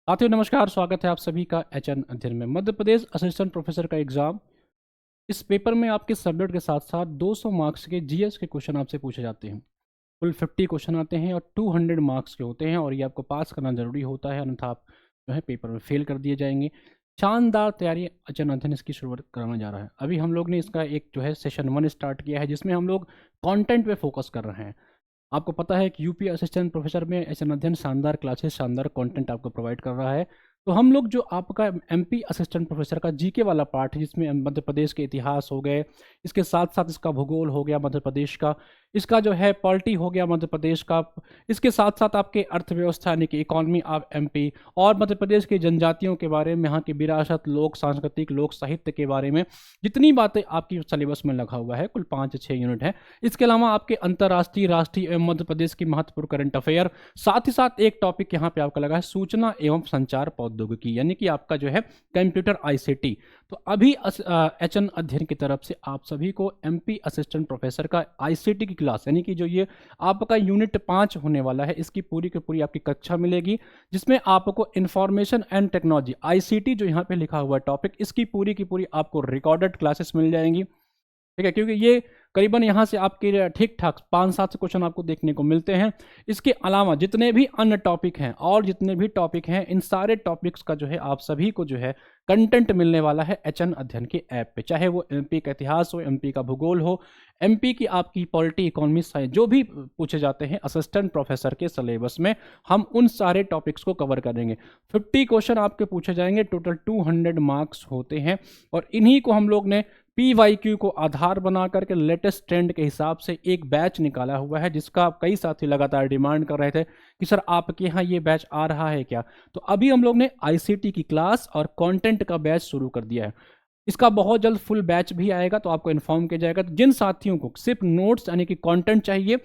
साथियों नमस्कार, स्वागत है आप सभी का एचएन अध्ययन में। मध्य प्रदेश असिस्टेंट प्रोफेसर का एग्जाम, इस पेपर में आपके सब्जेक्ट के साथ साथ 200 मार्क्स के जीएस के क्वेश्चन आपसे पूछे जाते हैं। कुल 50 क्वेश्चन आते हैं और 200 मार्क्स के होते हैं और ये आपको पास करना जरूरी होता है, अन्यथा आप जो है पेपर में फेल कर दिए जाएंगे। शानदार तैयारी एचएन अध्ययन इसकी शुरुआत कराने जा रहा है। अभी हम लोग ने इसका एक जो है सेशन 1 स्टार्ट किया है, जिसमें हम लोग कंटेंट पे फोकस कर रहे हैं। आपको पता है कि यूपी असिस्टेंट प्रोफेसर में एचएन अध्ययन शानदार क्लासेस, शानदार कंटेंट आपको प्रोवाइड कर रहा है। तो हम लोग जो आपका एमपी असिस्टेंट प्रोफेसर का जीके वाला पार्ट है, जिसमें मध्य प्रदेश के इतिहास हो गए, इसके साथ साथ इसका भूगोल हो गया मध्य प्रदेश का, इसका जो है पॉलिटी हो गया मध्य प्रदेश का, इसके साथ साथ आपके अर्थव्यवस्था यानी कि इकोनॉमी ऑफ एमपी और मध्य प्रदेश की जनजातियों के बारे में, यहाँ की विरासत, लोक सांस्कृतिक, लोक साहित्य के बारे में जितनी बातें आपकी सिलेबस में लगा हुआ है, कुल 5-6 यूनिट है। इसके अलावा आपके अंतर्राष्ट्रीय, राष्ट्रीय एवं मध्य प्रदेश की महत्वपूर्ण करंट अफेयर, साथ ही साथ एक टॉपिक यहाँ पे आपका लगा है सूचना एवं संचार प्रौद्योगिकी, यानी कि आपका जो है कंप्यूटर आईसीटी। तो अभी एचएन अध्ययन की तरफ से आप सभी को एमपी असिस्टेंट प्रोफेसर का आईसीटी की क्लास, यानी कि जो ये आपका यूनिट 5 होने वाला है, इसकी पूरी की पूरी आपकी कक्षा मिलेगी, जिसमें आपको इंफॉर्मेशन एंड टेक्नोलॉजी आईसीटी जो यहाँ पे लिखा हुआ है टॉपिक, इसकी पूरी की पूरी आपको रिकॉर्डेड क्लासेस मिल जाएंगी। ठीक है, क्योंकि ये करीबन यहाँ से आपके ठीक ठाक 5-7 क्वेश्चन आपको देखने को मिलते हैं। इसके अलावा जितने भी अन्य टॉपिक हैं और जितने भी टॉपिक हैं, इन सारे टॉपिक्स का जो है आप सभी को जो है कंटेंट मिलने वाला है एचएन अध्ययन के ऐप पे, चाहे वो एमपी का इतिहास हो, एमपी का भूगोल हो, एमपी की आपकी पॉलिटी, इकोनॉमी, साइंस, जो भी पूछे जाते हैं असिस्टेंट प्रोफेसर के सिलेबस में, हम उन सारे टॉपिक्स को कवर करेंगे। 50 क्वेश्चन आपके पूछे जाएंगे, टोटल 200 मार्क्स होते हैं और इन्हीं को हम लोग ने PYQ को आधार बना करके लेटेस्ट ट्रेंड के हिसाब से एक बैच निकाला हुआ है, जिसका कई साथी लगातार डिमांड कर रहे थे कि सर आपके यहाँ ये बैच आ रहा है क्या। तो अभी हम लोग ने आईसीटी की क्लास और कंटेंट का बैच शुरू कर दिया है। इसका बहुत जल्द फुल बैच भी आएगा, तो आपको इन्फॉर्म किया जाएगा। तो जिन साथियों को सिर्फ नोट्स यानी कि कंटेंट चाहिए,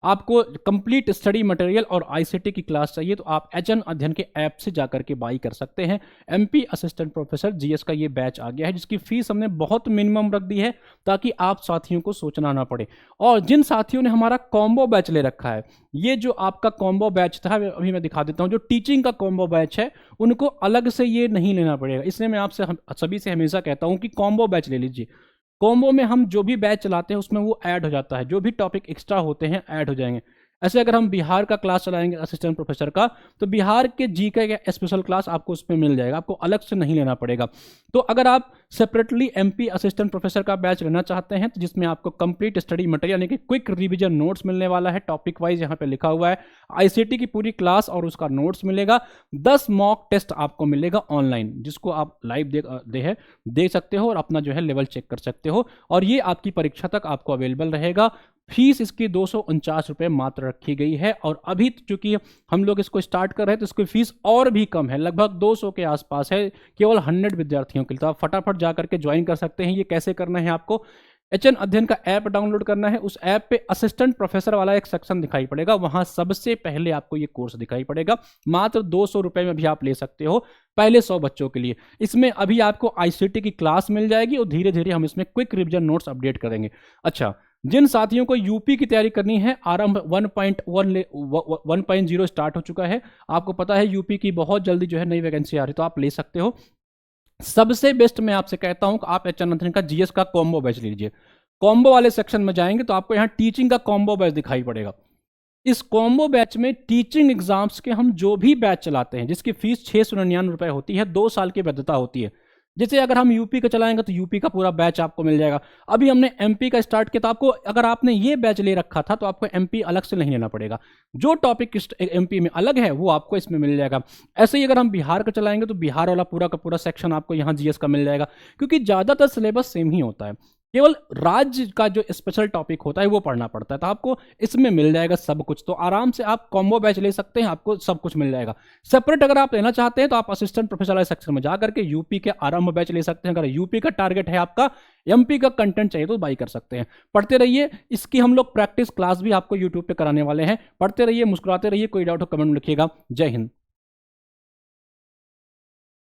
आपको कंप्लीट स्टडी मटेरियल और आईसीटी की क्लास चाहिए, तो आप एचएन अध्ययन के ऐप से जाकर के बाई कर सकते हैं। एमपी असिस्टेंट प्रोफेसर जीएस का ये बैच आ गया है, जिसकी फीस हमने बहुत मिनिमम रख दी है ताकि आप साथियों को सोचना ना पड़े। और जिन साथियों ने हमारा कॉम्बो बैच ले रखा है, ये जो आपका कॉम्बो बैच था, अभी मैं दिखा देता हूँ, जो टीचिंग का कॉम्बो बैच है, उनको अलग से ये नहीं लेना पड़ेगा। इसलिए मैं आपसे सभी से हमेशा कहता हूँ कि कॉम्बो बैच ले लीजिए। कॉम्बो में हम जो भी बैच चलाते हैं उसमें वो ऐड हो जाता है, जो भी टॉपिक एक्स्ट्रा होते हैं ऐड हो जाएंगे। ऐसे अगर हम बिहार का क्लास चलाएंगे असिस्टेंट प्रोफेसर का, तो बिहार के जीके का स्पेशल क्लास आपको उसमें मिल जाएगा, आपको अलग से नहीं लेना पड़ेगा। तो अगर आप सेपरेटली एमपी असिस्टेंट प्रोफेसर का बैच लेना चाहते हैं, तो जिसमें आपको कंप्लीट स्टडी मटेरियल यानी कि क्विक रिवीजन नोट्स मिलने वाला है, टॉपिक वाइज यहाँ पे लिखा हुआ है, आईसीटी की पूरी क्लास और उसका नोट्स मिलेगा, 10 मॉक टेस्ट आपको मिलेगा ऑनलाइन, जिसको आप लाइव देख सकते हो और अपना जो है लेवल चेक कर सकते हो, और ये आपकी परीक्षा तक आपको अवेलेबल रहेगा। फीस इसकी 249 रुपये मात्र रखी गई है, और अभी चूंकि हम लोग इसको स्टार्ट कर रहे हैं तो इसकी फीस और भी कम है, लगभग 200 के आसपास है, केवल 100 विद्यार्थियों के लिए। तो आप फटाफट जा करके ज्वाइन कर सकते हैं। ये कैसे करना है, आपको एचएन अध्ययन का ऐप डाउनलोड करना है। उस ऐप पे असिस्टेंट प्रोफेसर वाला एक सेक्शन दिखाई पड़ेगा, वहां सबसे पहले आपको ये कोर्स दिखाई पड़ेगा। मात्र 200 रुपये में भी आप ले सकते हो पहले 100 बच्चों के लिए। इसमें अभी आपको आईसीटी की क्लास मिल जाएगी और धीरे धीरे हम इसमें क्विक रिवीजन नोट्स अपडेट करेंगे। अच्छा, जिन साथियों को यूपी की तैयारी करनी है, आरंभ 1.0 स्टार्ट हो चुका है। आपको पता है यूपी की बहुत जल्दी जो है नई वैकेंसी आ रही है, तो आप ले सकते हो। सबसे बेस्ट मैं आपसे कहता हूं कि आप एचएन अध्ययन का जीएस का कॉम्बो बैच लीजिए। कॉम्बो वाले सेक्शन में जाएंगे तो आपको यहां टीचिंग का कॉम्बो बैच दिखाई पड़ेगा। इस कॉम्बो बैच में टीचिंग एग्जाम्स के हम जो भी बैच चलाते हैं, जिसकी फीस 699 रुपए होती है, 2 साल की वैधता होती है। जैसे अगर हम यूपी का चलाएंगे तो यूपी का पूरा बैच आपको मिल जाएगा। अभी हमने एमपी का स्टार्ट किया, तो आपको अगर आपने ये बैच ले रखा था तो आपको एमपी अलग से नहीं लेना पड़ेगा। जो टॉपिक एमपी में अलग है वो आपको इसमें मिल जाएगा। ऐसे ही अगर हम बिहार का चलाएंगे तो बिहार वाला पूरा का पूरा सेक्शन आपको यहाँ जीएस का मिल जाएगा, क्योंकि ज़्यादातर सिलेबस सेम ही होता है, केवल राज्य का जो स्पेशल टॉपिक होता है वो पढ़ना पड़ता है। तो आपको इसमें मिल जाएगा सब कुछ। तो आराम से आप कॉम्बो बैच ले सकते हैं, आपको सब कुछ मिल जाएगा। सेपरेट अगर आप लेना चाहते हैं तो आप असिस्टेंट प्रोफेसर वाले सेक्शन में जाकर के यूपी के आरंभ बैच ले सकते हैं। अगर यूपी का टारगेट है आपका, एमपी का कंटेंट चाहिए तो बाई कर सकते हैं। पढ़ते रहिए, इसकी हम लोग प्रैक्टिस क्लास भी आपको यूट्यूब पे कराने वाले हैं। पढ़ते रहिए, मुस्कुराते रहिए। कोई डाउट हो कमेंट में लिखिएगा। जय हिंद।